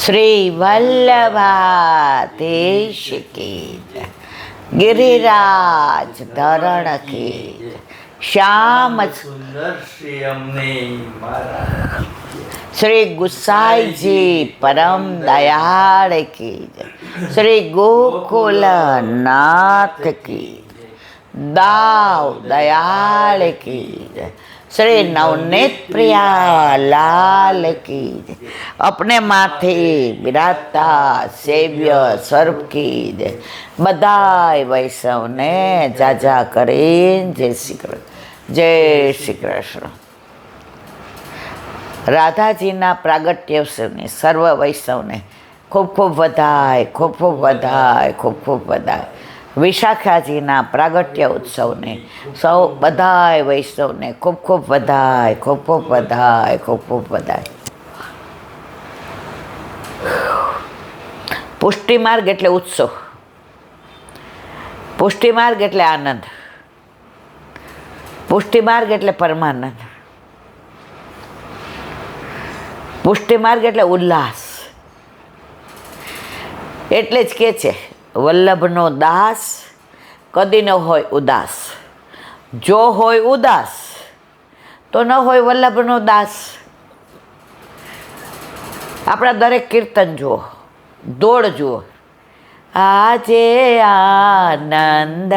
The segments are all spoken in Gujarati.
શ્રી વલ્લભાધીશ કી જય. ગિરિરાજ ધરણ કી જય. શ્યામ સુંદર શ્રી અમને મારા શ્રી ગુસાઈજી પરમ દયાળ કી જય. શ્રી ગોકુલ નાથ કી જય. દાવ દયાળ કી જય. શ્રી નવનીત પ્રિયા લાલ કી જય. अपने माथे બિરાજતા સેવ્ય સ્વરૂપ કી જય. બધાય વૈષ્ણવને જાજા કરીને જય શ્રી કૃષ્ણ. જય શ્રી કૃષ્ણ. રાધાજીના પ્રાગટ્યોત્સવની સર્વ વૈષ્ણવને ખૂબ ખૂબ વધાય, ખૂબ ખૂબ વધાય, ખૂબ ખૂબ વધાય. વિશાખાજીના પ્રાગટ્ય ઉત્સવને સૌ બધાય વૈષ્ણવને ખૂબ ખૂબ વધાય, ખૂબ ખૂબ વધાય, ખૂબ ખૂબ વધાય. પુષ્ટિમાર્ગ એટલે ઉત્સવ, પુષ્ટિમાર્ગ એટલે આનંદ, પુષ્ટિમાર્ગ એટલે પરમાનંદ, પુષ્ટિમાર્ગ એટલે ઉલ્લાસ. એટલે જ કે છે વલ્લભનો દાસ કદી ન હોય ઉદાસ. જો હોય ઉદાસ તો ન હોય વલ્લભનો દાસ. આપણા દરેક કીર્તન જુઓ, દોડ જુઓ. આજે આનંદ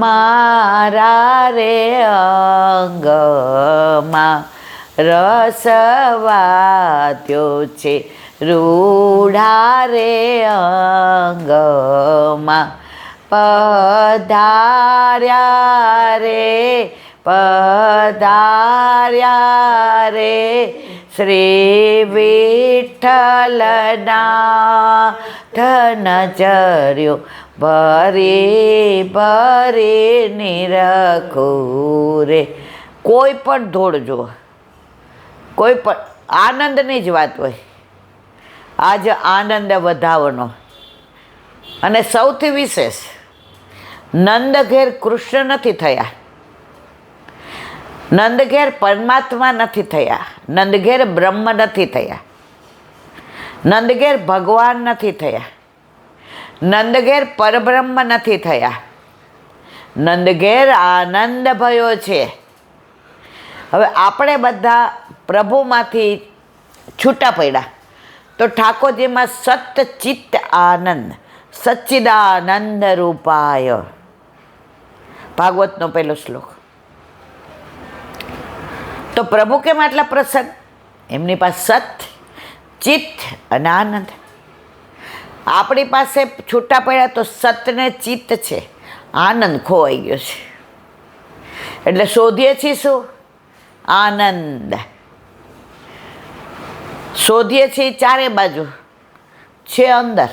મારા રે અંગમાં રસવાદ્યો છે રૂઢા રે અંગમાં. પધાર્યા રે પધાર્યા રે શ્રી વિઠ્ઠલના ધન ચર્યો ભરી ભરી નિરખું રે. કોઈ પણ ધોળ જુઓ, કોઈ પણ આનંદની જ વાત હોય. આજ આનંદ વધાવનો. અને સૌથી વિશેષ નંદ ઘેર કૃષ્ણ નથી થયા, નંદ ઘેર પરમાત્મા નથી થયા, નંદ ઘેર બ્રહ્મ નથી થયા, નંદ ઘેર ભગવાન નથી થયા, નંદ ઘેર પરબ્રહ્મ નથી થયા, નંદ ઘેર આનંદ ભયો છે. હવે આપણે બધા પ્રભુમાંથી છૂટા પડ્યા તો ઠાકોરજીમાં સતચિત્ત આનંદ સચ્ચિદાનંદ રૂપાય. ભાગવતનો પહેલો શ્લોક. તો પ્રભુ કેમ આટલા પ્રસન્ન? એમની પાસે સત, ચિત્ત અને આનંદ. આપણી પાસે છૂટા પડ્યા તો સત ને ચિત્ત છે, આનંદ ખોવાઈ ગયો છે. એટલે શોધીએ છીએ શું? આનંદ શોધીએ છીએ ચારે બાજુ, છે અંદર.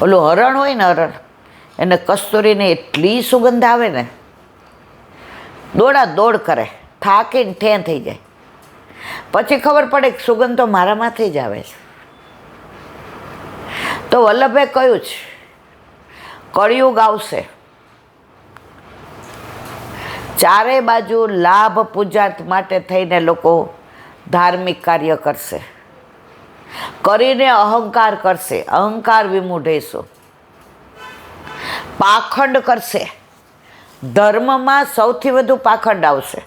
ઓલું હરણ હોય ને, હરણ, એને કસ્તુરીને એટલી સુગંધ આવે ને, દોડા દોડ કરે, થાકીને ઠેં થઈ જાય. પછી ખબર પડે કે સુગંધ તો મારામાંથી જ આવે છે. તો વલ્લભે કહ્યું છે કળિયુગ આવશે, ચારે બાજુ લાભ પૂજાર્થ માટે થઈને લોકો ધાર્મિક કાર્ય કરશે, કરીને અહંકાર કરશે, અહંકાર વિમૂઢેશો. પાખંડ કરશે. ધર્મમાં સૌથી વધુ પાખંડ આવશે.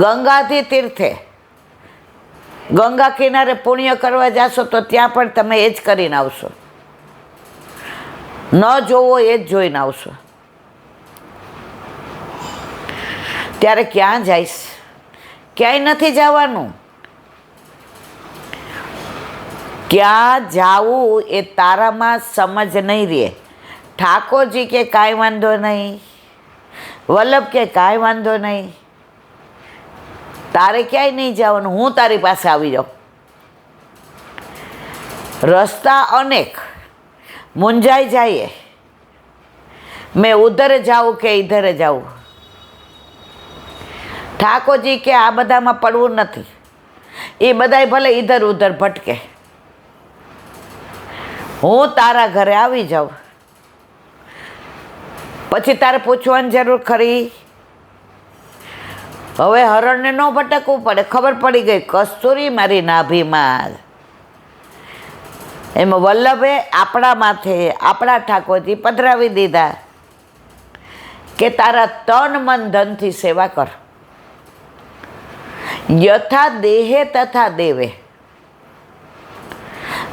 ગંગાથી તીર્થે, ગંગા કિનારે પુણ્ય કરવા જાશો તો ત્યાં પણ તમે એ જ કરીને આવશો. ન જોવો એ જ જોઈને આવશો. ત્યારે ક્યાં જઈશ? ક્યાંય નથી જવાનું. ક્યાં જાવું એ તારામાં સમજ નહીં રહે. ઠાકોરજી કે કાંઈ વાંધો નહીં, વલ્લભ કે કાંઈ વાંધો નહીં, તારે ક્યાંય નહીં જવાનું, હું તારી પાસે આવી જાઉં. રસ્તા અનેક, મૂંઝાઈ જઈએ, મેં ઉધર જાઉં કે ઇધર જાઉં. ઠાકોરજી કે આ બધામાં પડવું નથી. એ બધાય ભલે ઇધર ઉધર ભટકે, હું તારા ઘરે આવી જાઉં. પછી તારે પૂછવાની જરૂર ખરી? હવે હરણને ન ભટકવું પડે, ખબર પડી ગઈ કસ્તુરી મારી નાભીમાં. એમાં વલ્લભે આપણા માથે આપણા ઠાકોરજી પધરાવી દીધા કે તારા તન મન ધનથી સેવા કર. યથા દેહે તથા દેવે,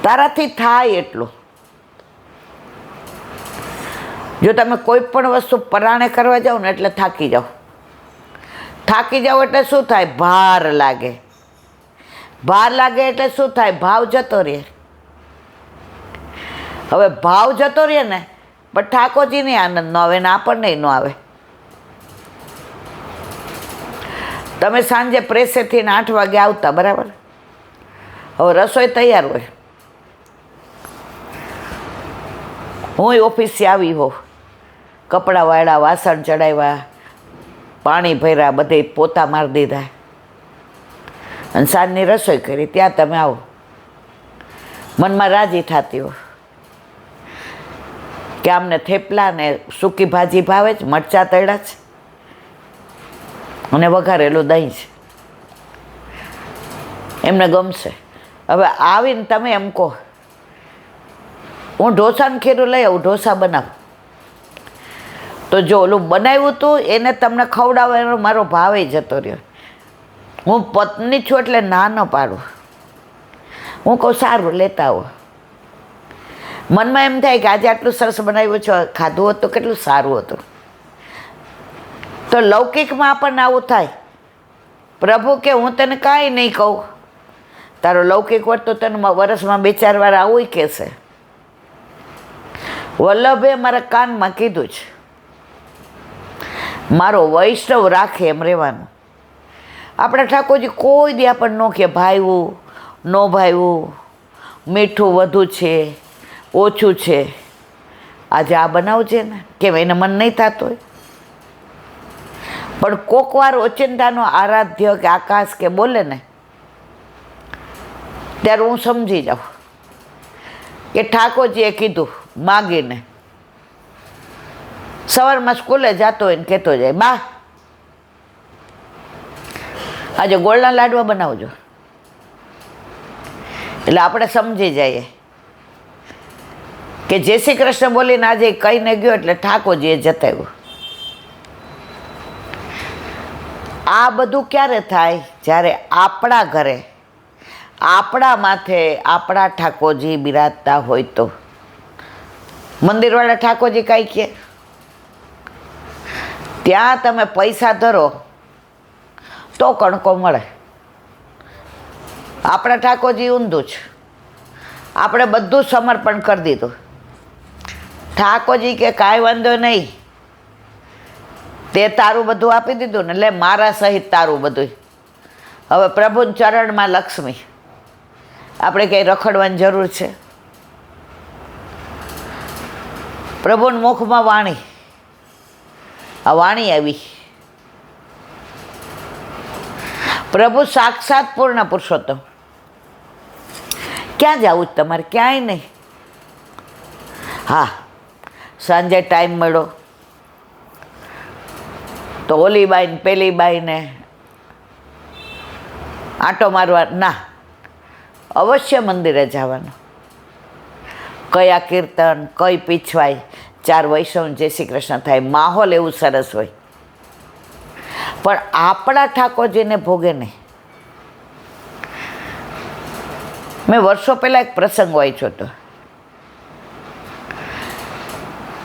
તારાથી થાય એટલું. જો તમે કોઈ પણ વસ્તુ પરાણે કરવા જાઓ ને એટલે થાકી જાઓ. થાકી જાઓ એટલે શું થાય? ભાર લાગે. ભાર લાગે એટલે શું થાય? ભાવ જતો રહે. હવે ભાવ જતો રહે ને, પણ ઠાકોરજીને આનંદ ન આવે ને આપણને ન આવે. તમે સાંજે પ્રેસેથી 8 વાગે આવતા, બરાબર? હવે રસોઈ તૈયાર હોય, હું ઓફિસથી આવી હોઉં, કપડાં વાળ્યા, વાસણ ચડાવ્યા, પાણી ભર્યા, બધે પોતા મારી દીધા અને સાંજની રસોઈ કરી. ત્યાં તમે આવો, મનમાં રાજી થતી હો કે આમને થેપલા ને સૂકી ભાજી ભાવે છે, મરચાં તળ્યા છે અને વઘારેલું દહીં છે, એમને ગમશે. હવે આવીને તમે એમ કહો હું ઢોસાનું ખીરું લઈ આવું, ઢોસા બનાવું, તો જો ઓલું બનાવ્યું હતું એને તમને ખવડાવવાનો મારો ભાવે જતો રહ્યો. હું પત્ની છું એટલે ના ન પાડું. હું કહું સારું લેતા આવો. મનમાં એમ થાય કે આજે આટલું સરસ બનાવ્યું છે, ખાધું હોત તો કેટલું સારું હતું. તો લૌકિકમાં આપણને આવું થાય. પ્રભુ કે હું તને કાંઈ નહીં કહું, તારો લૌકિક હોત તો તને વરસમાં 2-4 વાર આવું કહેશે. વલ્લભે મારા કાનમાં કીધું છે, મારો વૈષ્ણવ રાખે એમ રહેવાનું. આપણા ઠાકોરજી કોઈ દી આપણને ન કહે ભાવ્યું ન ભાવ્યું, મીઠું વધુ છે ઓછું છે, આજે આ બનાવજે ને, કેમ એને મન નહીં થતું હોય. પણ કોક વાર ઓચિંતાનો આરાધ્ય કે આકાશ કે બોલે ને ત્યારે હું સમજી જાઉં કે ઠાકોરજીએ કીધું માગીને. સવારમાં સ્કૂલે જતો હોય ને કહેતો જાય, બા આજે ગોળના લાડવા બનાવજો. એટલે આપણે સમજી જઈએ કે જય શ્રી કૃષ્ણ બોલીને આજે કહીને ગયો એટલે ઠાકોરજીએ જતાવ્યું. આ બધું ક્યારે થાય? જ્યારે આપણા ઘરે આપણા માથે આપણા ઠાકોરજી બિરાજતા હોય તો. મંદિરવાળા ઠાકોરજી કાંઈ કહે? ત્યાં તમે પૈસા ધરો તો કણકો મળે. આપણા ઠાકોરજી ઊંધું છે, આપણે બધું સમર્પણ કરી દીધું. ઠાકોરજી કે કાંઈ વાંધો નહીં, તે તારું બધું આપી દીધું ને, એટલે મારા સહિત તારું બધું. હવે પ્રભુના ચરણમાં લક્ષ્મી, આપણે કંઈ રખડવાની જરૂર છે? પ્રભુના મુખમાં વાણી, આ વાણી આવી. પ્રભુ સાક્ષાત પૂર્ણ પુરુષોત્તમ. ક્યાં જવું જ તમારે? ક્યાંય નહીં. હા, સાંજે ટાઈમ મળ્યો તો ઓલી બાઈને પેલી બાઈને આંટો મારવા ના, અવશ્ય મંદિરે જવાનું. કયા કીર્તન, કઈ પીછવાય, 4 વૈષ્ણવ જય શ્રી કૃષ્ણ થાય, માહોલ એવું સરસ હોય. પણ આપણા ઠાકોરજીને ભોગે નહીં. મેં વર્ષો પહેલાં એક પ્રસંગ વાંચ્યો હતો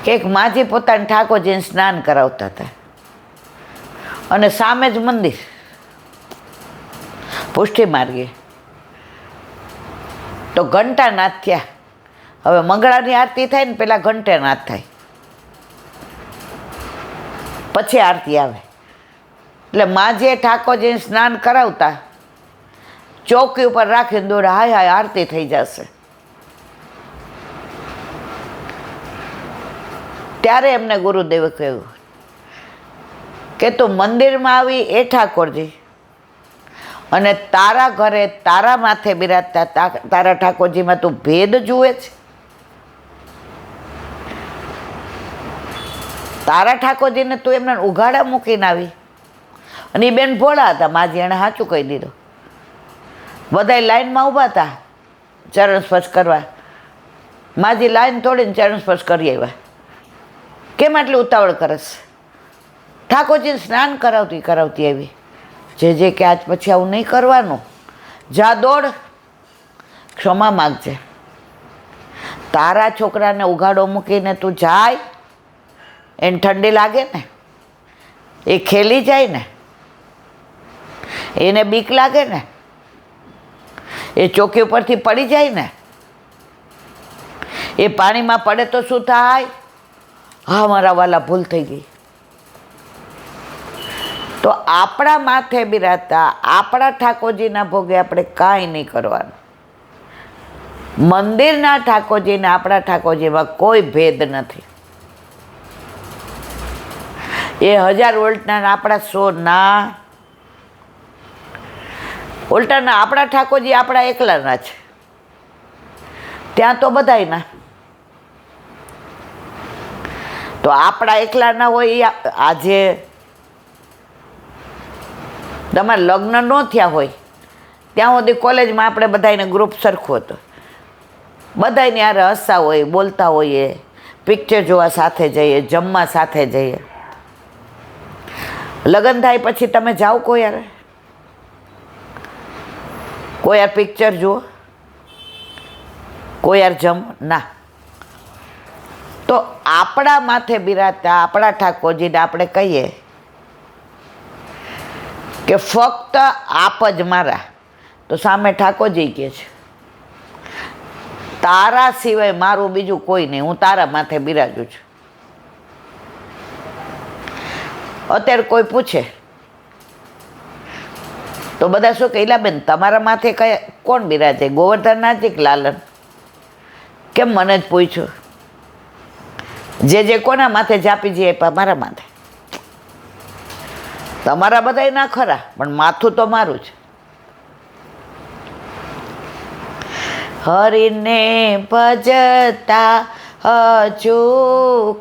કે એક માજી પોતાના ઠાકોરજીને સ્નાન કરાવતા હતા અને સામે જ મંદિર પુષ્ટિ માર્ગે. તો ઘંટાનાદ થયા. હવે મંગળાની આરતી થાય ને પહેલાં ઘંટાનાદ થાય, પછી આરતી આવે. એટલે માજીએ ઠાકોરજીને સ્નાન કરાવતા ચોકી ઉપર રાખીને દોરા, હાય હાય આરતી થઈ જશે. ત્યારે એમને ગુરુદેવે કહ્યું કે તું મંદિરમાં આવી એ ઠાકોરજી અને તારા ઘરે તારા માથે બિરાજતા તારા ઠાકોરજીમાં તું ભેદ જુએ છે? તારા ઠાકોરજીને તું એમને ઉઘાડા મૂકીને આવી અને એ બેન ભોળા હતા, માજી એણે સાચું કહી દીધું. બધા લાઈનમાં ઊભા હતા ચરણ સ્પર્શ કરવા. માજી લાઈન તોડીને ચરણ સ્પર્શ કરી આવ્યા. કેમ આટલી ઉતાવળ કરસ? ઠાકોરજીને સ્નાન કરાવતી આવી. જે કે આજ પછી આવું નહીં કરવાનું, જા દોડ, ક્ષમા માગજે. તારા છોકરાને ઉઘાડો મૂકીને તું જાય, એને ઠંડી લાગે ને, એ ખેલી જાય ને, એને બીક લાગે ને, એ ચોકી ઉપરથી પડી જાય ને, એ પાણીમાં પડે તો શું થાય? હા મારા વાલા ભૂલ થઈ ગઈ. તો આપણા માથે બિરાજતા આપણા ઠાકોરજીના ભોગે આપણે કાંઈ નહીં કરવાનું. મંદિરના ઠાકોરજીને આપણા ઠાકોરજીમાં કોઈ ભેદ નથી. એ 1000 વોલ્ટના આપણા 100 ઉલટાના આપણા ઠાકોરજી આપણા એકલાના છે. ત્યાં તો બધાયના. તો આપણા એકલાના હોય એ આજે તમારે લગ્ન ન થયા હોય ત્યાં સુધી કોલેજમાં આપણે બધાને ગ્રુપ સરખું હતું. બધાને યાર હસતા હોય, બોલતા હોઈએ, પિક્ચર જોવા સાથે જઈએ, જમવા સાથે જઈએ. લગ્ન થાય પછી તમે જાઓ કોઈ યાર પિક્ચર જુઓ, કોઈ યાર ના. તો આપણા માથે બિરાજતા આપણા ઠાકોરજીને આપણે કહીએ કે ફક્ત આપ જ મારા. તો સામે ઠાકોરજી કહે છે તારા સિવાય મારું બીજું કોઈ નહીં, હું તારા માથે બિરાજું છું. અત્યારે કોઈ પૂછે તો બધા શું કહે, બેન તમારા માથે કોણ બિરાજે, ગોવર્ધનનાથ કે લાલન? કેમ મને જ પૂછ્યું? જે કોના માથે જાપી જઈએ મારા માથે. તમારા બધા ના ખરા, પણ માથું તો મારું છે. હરિને ભજતા હજુ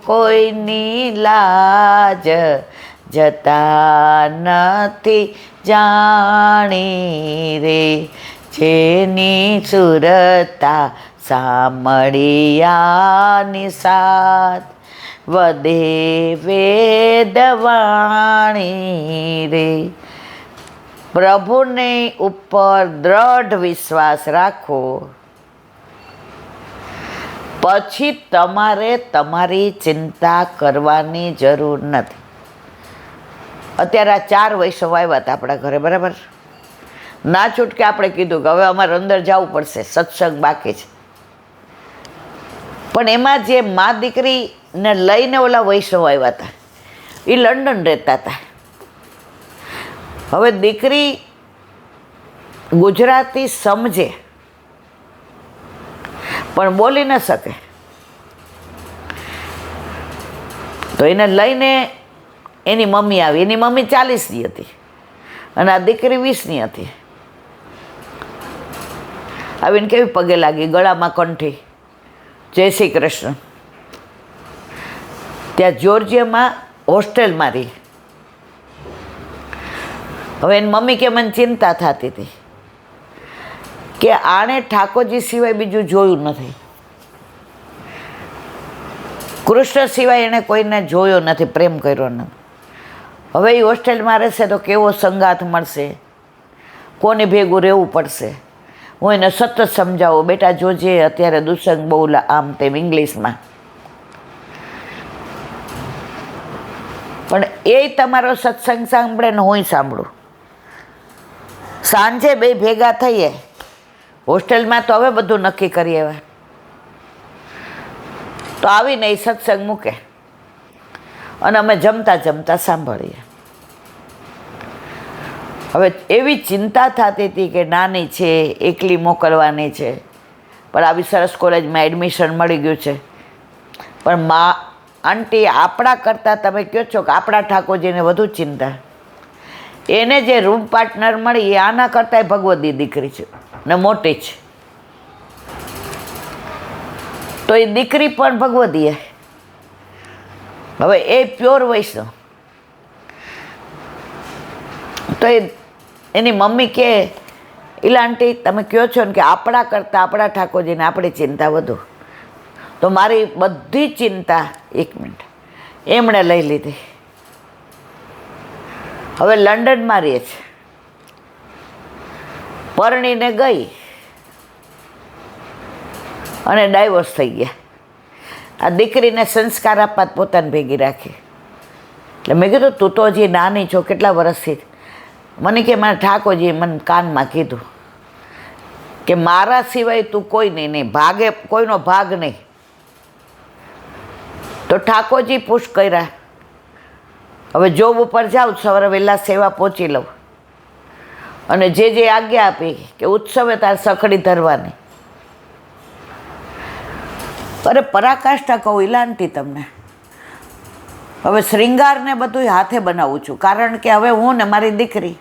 કોઈની લાજ જતા નથી જાણી રે, જેની સુરતા સામળિયાની સાથ વધે વેદવાણી રે. પ્રભુને ઉપર દ્રઢ વિશ્વાસ રાખો, પછી તમારે તમારી ચિંતા કરવાની જરૂર નથી. અત્યારે આ 4 વૈષ્ણવ આવ્યા હતા આપણા ઘરે, બરાબર? ના છૂટકે આપણે કીધું કે હવે અમારે અંદર જવું પડશે, સત્સંગ બાકી છે. પણ એમાં જે મા દીકરીને લઈને ઓલા વૈષ્ણવ આવ્યા હતા એ લંડન રહેતા હતા. હવે દીકરી ગુજરાતી સમજે પણ બોલી ન શકે, તો એને લઈને એની મમ્મી આવી. એની મમ્મી 40ની હતી અને આ દીકરી 20ની હતી. આવીને કેવી પગે લાગી, ગળામાં કંઠી, જય શ્રી કૃષ્ણ. ત્યાં જોર્જિયામાં હોસ્ટેલમાં રહી. હવે એની મમ્મી કે મને ચિંતા થતી હતી કે આણે ઠાકોરજી સિવાય બીજું જોયું નથી, કૃષ્ણ સિવાય એણે કોઈને જોયો નથી, પ્રેમ કર્યો નથી. હવે એ હોસ્ટેલમાં રહેશે તો કેવો સંગાથ મળશે, કોને ભેગું રહેવું પડશે. હું એને સતત સમજાવું, બેટા જોજે અત્યારે દુસંગ બહુ આમ તેમ ઇંગ્લિશમાં. પણ એ તમારો સત્સંગ સાંભળે ને હું સાંભળું. સાંજે બે ભેગા થઈએ હોસ્ટેલમાં, તો હવે બધું નક્કી કરીએ. હવે તો આવીને એ સત્સંગ મૂકે અને અમે જમતા જમતા સાંભળીએ. હવે એવી ચિંતા થતી હતી કે નાની છે, એકલી મોકલવાની છે, પણ આવી સરસ કોલેજમાં એડમિશન મળી ગયું છે. પણ આંટી આપણા કરતાં તમે કહો છો કે આપણા ઠાકોરજીને વધુ ચિંતા. એને જે રૂમ પાર્ટનર મળી એ આના કરતાંય ભગવદી દીકરી છે ને મોટી છે. તો એ દીકરી પણ ભગવદી. હવે એ પ્યોર વૈષ્ણવ. તો એની મમ્મી કે ઈલા આંટી તમે કહો છો ને કે આપણા કરતાં આપણા ઠાકોરજીને આપણી ચિંતા વધુ. તો મારી બધી ચિંતા 1 મિનિટ એમણે લઈ લીધી. હવે લંડનમાં રહે છે, પરણીને ગઈ અને ડાયવોર્સ થઈ ગયા. આ દીકરીને સંસ્કાર આપવા પોતાને ભેગી રાખી. એટલે મેં કીધું તું તો હજી નાની છો, કેટલા વર્ષથી? મને કે મારા ઠાકોરજીએ મને કાનમાં કીધું કે મારા સિવાય તું કોઈ નહીં, ભાગે કોઈનો ભાગ નહીં. તો ઠાકોરજી પુશ કર્યા. હવે જોબ ઉપર જાઉં, સવારે વહેલા સેવા પહોંચી લઉં અને જે આજ્ઞા આપી કે ઉત્સવે તાર સખડી ધરવાની. અરે પરાકાષ્ઠા કહું ઈલાંટી તમને. હવે શ્રૃંગારને બધું હાથે બનાવું છું, કારણ કે હવે હું ને મારી દીકરી